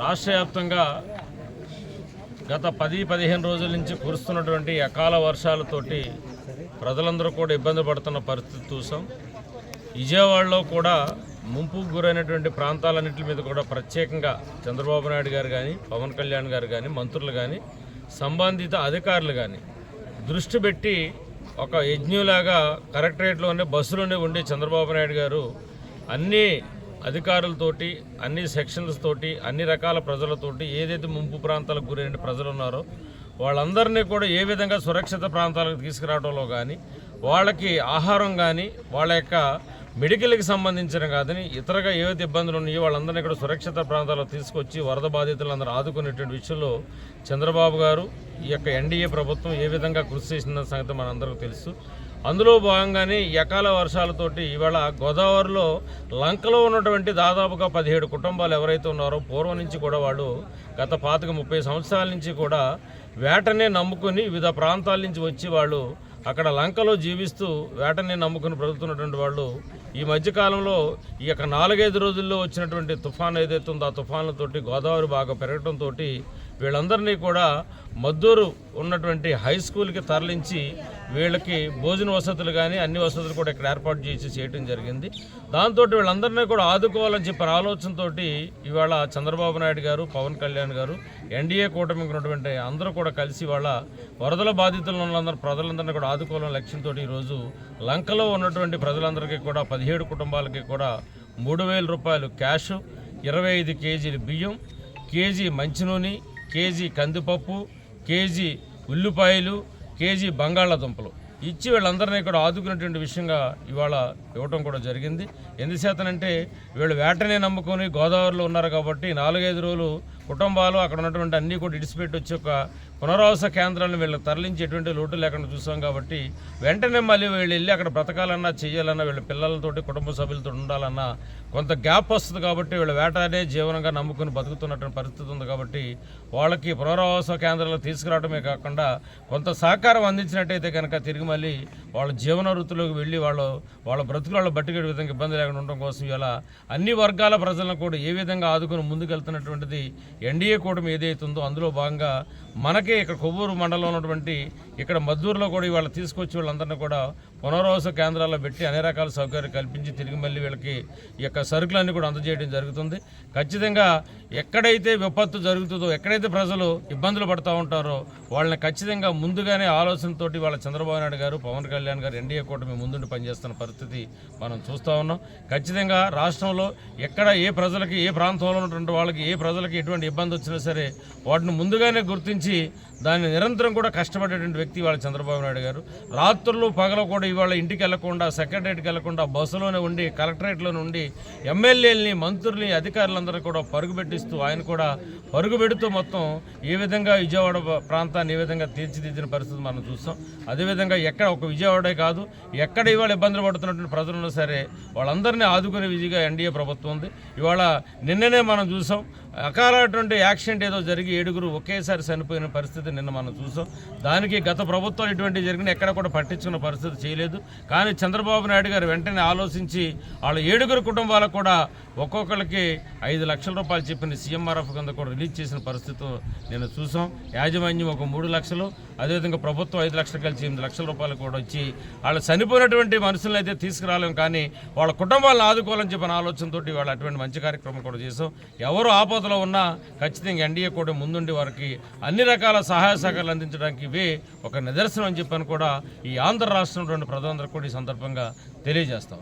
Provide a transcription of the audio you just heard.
రాష్ట్ర వ్యాప్తంగా గత 10-15 రోజుల నుంచి కురుస్తున్నటువంటి అకాల వర్షాలతోటి ప్రజలందరూ కూడా ఇబ్బంది పడుతున్న పరిస్థితి చూసాం. విజయవాడలో కూడా ముంపుకు గురైనటువంటి ప్రాంతాలన్నింటి మీద కూడా ప్రత్యేకంగా చంద్రబాబు నాయుడు గారు కానీ, పవన్ కళ్యాణ్ గారు కానీ, మంత్రులు కానీ, సంబంధిత అధికారులు కానీ దృష్టి పెట్టి ఒక యజ్ఞలాగా కలెక్టరేట్లోనే బస్సులోనే ఉండి చంద్రబాబు నాయుడు గారు అన్ని అధికారులతోటి, అన్ని సెక్షన్స్ తోటి, అన్ని రకాల ప్రజలతోటి ఏదైతే ముంపు ప్రాంతాలకు గురైన ప్రజలు ఉన్నారో వాళ్ళందరినీ కూడా ఏ విధంగా సురక్షిత ప్రాంతాలకు తీసుకురావడంలో కానీ, వాళ్ళకి ఆహారం కానీ, వాళ్ళ యొక్క మెడికల్కి సంబంధించిన కాదని ఇతరగా ఏవైతే ఇబ్బందులు ఉన్నాయో వాళ్ళందరినీ కూడా సురక్షిత ప్రాంతాలకు తీసుకొచ్చి వరద బాధితులందరూ ఆదుకునేటువంటి విషయంలో చంద్రబాబు గారు ఈ యొక్క ఎన్డీఏ ప్రభుత్వం ఏ విధంగా కృషి చేసిన సంగతి మనందరికీ తెలుసు. అందులో భాగంగానే ఈ అకాల వర్షాలతోటి ఇవాళ గోదావరిలో లంకలో ఉన్నటువంటి దాదాపుగా 17 కుటుంబాలు ఎవరైతే ఉన్నారో పూర్వం నుంచి కూడా వాళ్ళు గత 25-30 సంవత్సరాల నుంచి కూడా వేటనే నమ్ముకుని వివిధ ప్రాంతాల నుంచి వచ్చి వాళ్ళు అక్కడ లంకలో జీవిస్తూ వేటనే నమ్ముకుని బ్రతుకుతున్నటువంటి వాళ్ళు ఈ మధ్యకాలంలో ఈ యొక్క 4-5 రోజుల్లో వచ్చినటువంటి తుఫాను ఏదైతే ఉందో ఆ తుఫాన్లతోటి గోదావరి బాగా పెరగడంతో వీళ్ళందరినీ కూడా మద్దూరు ఉన్నటువంటి హై స్కూల్కి తరలించి వీళ్ళకి భోజన వసతులు కానీ అన్ని వసతులు కూడా ఇక్కడ ఏర్పాటు చేసి చేయడం జరిగింది. దాంతో వీళ్ళందరినీ కూడా ఆదుకోవాలని చెప్పిన ఆలోచనతో ఇవాళ చంద్రబాబు నాయుడు గారు, పవన్ కళ్యాణ్ గారు, ఎన్డీఏ కూటమికి ఉన్నటువంటి అందరూ కూడా కలిసి వాళ్ళ వరదల బాధితులు ఉన్న ప్రజలందరినీ కూడా ఆదుకోవాలని లక్ష్యంతో ఈరోజు లంకలో ఉన్నటువంటి ప్రజలందరికీ కూడా 17 కుటుంబాలకి కూడా 3,000 రూపాయలు క్యాష్, 25 కేజీలు బియ్యం, కేజీ మంచినూనె, కేజీ కందిపప్పు, కేజీ ఉల్లిపాయలు, కేజీ బంగాళాదుంపలు ఇచ్చి వీళ్ళందరినీ కూడా ఆదుకునేటువంటి విషయంగా ఇవాళ ఇవ్వటం కూడా జరిగింది. ఎందుచేతనంటే వీళ్ళు వేటనే నమ్ముకొని గోదావరిలో ఉన్నారు కాబట్టి 4-5 రోజులు కుటుంబాలు అక్కడ ఉన్నటువంటి అన్నీ కూడా ఇడిసిపెట్టి వచ్చి ఒక పునరావాస కేంద్రాలను వీళ్ళకి తరలించి ఎటువంటి లోటు లేకుండా చూసాం కాబట్టి వెంటనే మళ్ళీ వీళ్ళు వెళ్ళి అక్కడ బ్రతకాలన్నా చేయాలన్నా వీళ్ళ పిల్లలతోటి కుటుంబ సభ్యులతో ఉండాలన్నా కొంత గ్యాప్ వస్తుంది కాబట్టి వీళ్ళ వేటనే జీవనంగా నమ్ముకుని బతుకుతున్నటువంటి పరిస్థితి ఉంది కాబట్టి వాళ్ళకి పునరావాస కేంద్రాలు తీసుకురావడమే కాకుండా కొంత సహకారం అందించినట్టయితే కనుక తిరిగి మళ్ళీ వాళ్ళ జీవన వృత్తిలోకి వెళ్ళి వాళ్ళ బ్రతుకుల బట్టికే విధంగా ఇబ్బంది లేకుండా ఉండడం కోసం ఇలా అన్ని వర్గాల ప్రజలను కూడా ఏ విధంగా ఆదుకుని ముందుకెళ్తున్నటువంటిది ఎన్డీఏ కూటమి ఏదైతే ఉందో అందులో భాగంగా మనకే ఇక్కడ కొవ్వూరు మండలంలో ఉన్నటువంటి ఇక్కడ మద్దూరులో కూడా ఇవాళ తీసుకొచ్చి వాళ్ళందరినీ కూడా పునరావాస కేంద్రాల్లో పెట్టి అన్ని రకాల సౌకర్యాలు కల్పించి తిరిగి మళ్ళీ వీళ్ళకి ఈ యొక్క సరుకులన్నీ కూడా అందజేయడం జరుగుతుంది. ఖచ్చితంగా ఎక్కడైతే విపత్తు జరుగుతుందో, ఎక్కడైతే ప్రజలు ఇబ్బందులు పడుతూ ఉంటారో వాళ్ళని ఖచ్చితంగా ముందుగానే ఆలోచనతోటి వాళ్ళ చంద్రబాబు నాయుడు గారు, పవన్ కళ్యాణ్ గారు ఎన్డీఏ కూటమి ముందుండి పనిచేస్తున్న పరిస్థితి మనం చూస్తూ ఉన్నాం. ఖచ్చితంగా రాష్ట్రంలో ఎక్కడ ఏ ప్రజలకి, ఏ ప్రాంతంలో ఉన్నటువంటి వాళ్ళకి, ఏ ప్రజలకి ఎటువంటి ఇబ్బంది వచ్చినా సరే వాటిని ముందుగానే గుర్తించి దాన్ని నిరంతరం కూడా కష్టపడేటువంటి వ్యక్తి వాళ్ళ చంద్రబాబు నాయుడు గారు. రాత్రులు పగలు కూడా ఇవాళ ఇంటికి వెళ్లకుండా, సెక్రటరీకి వెళ్లకుండా బస్సులోనే ఉండి, కలెక్టరేట్లోనే ఉండి ఎమ్మెల్యేలని, మంత్రుల్ని, అధికారులందరూ కూడా పరుగుపెట్టిస్తూ ఆయన కూడా పరుగుపెడుతూ మొత్తం ఏ విధంగా విజయవాడ ప్రాంతాన్ని ఏ విధంగా తీర్చిదిద్దిన పరిస్థితి మనం చూస్తాం. అదేవిధంగా ఎక్కడ ఒక విజయవాడే కాదు, ఎక్కడ ఇవాళ ఇబ్బందులు పడుతున్నటువంటి ప్రజలున్నా సరే వాళ్ళందరినీ ఆదుకునే విధిగా ఎన్డీఏ ప్రభుత్వం ఉంది. ఇవాళ నిన్ననే మనం చూసాం అకాలటువంటి యాక్సిడెంట్ ఏదో జరిగి 7 ఒకేసారి చనిపోయిన పరిస్థితి నిన్న మనం చూసాం. దానికి గత ప్రభుత్వాలు ఇటువంటి జరిగిన ఎక్కడ కూడా పట్టించుకున్న పరిస్థితి చేయలేదు. కానీ చంద్రబాబు నాయుడు గారు వెంటనే ఆలోచించి వాళ్ళ 7 కుటుంబాలకు కూడా ఒక్కొక్కరికి 5 లక్షల రూపాయలు చెప్పిన సీఎంఆర్ఎఫ్ కింద కూడా రిలీజ్ చేసిన పరిస్థితి నిన్న చూసాం. యాజమాన్యం ఒక 3 లక్షలు, అదేవిధంగా ప్రభుత్వం 5 లక్షలు కలిసి 8 లక్షల రూపాయలు కూడా వచ్చి వాళ్ళు చనిపోయినటువంటి మనుషులను అయితే తీసుకురాలేం కానీ వాళ్ళ కుటుంబాలను ఆదుకోవాలని చెప్పిన ఆలోచనతో వాళ్ళు అటువంటి మంచి కార్యక్రమం కూడా చేసాం. ఎవరు ఆపదలో ఉన్నా ఖచ్చితంగా ఎన్డీఏ కూడా ముందుండి వారికి అన్ని రకాల సహాయ సహకారాలు అందించడానికి ఇవే ఒక నిదర్శనం అని చెప్పని కూడా ఈ ఆంధ్ర రాష్ట్రంలో ప్రజలందరూ కూడా ఈ సందర్భంగా తెలియజేస్తాం.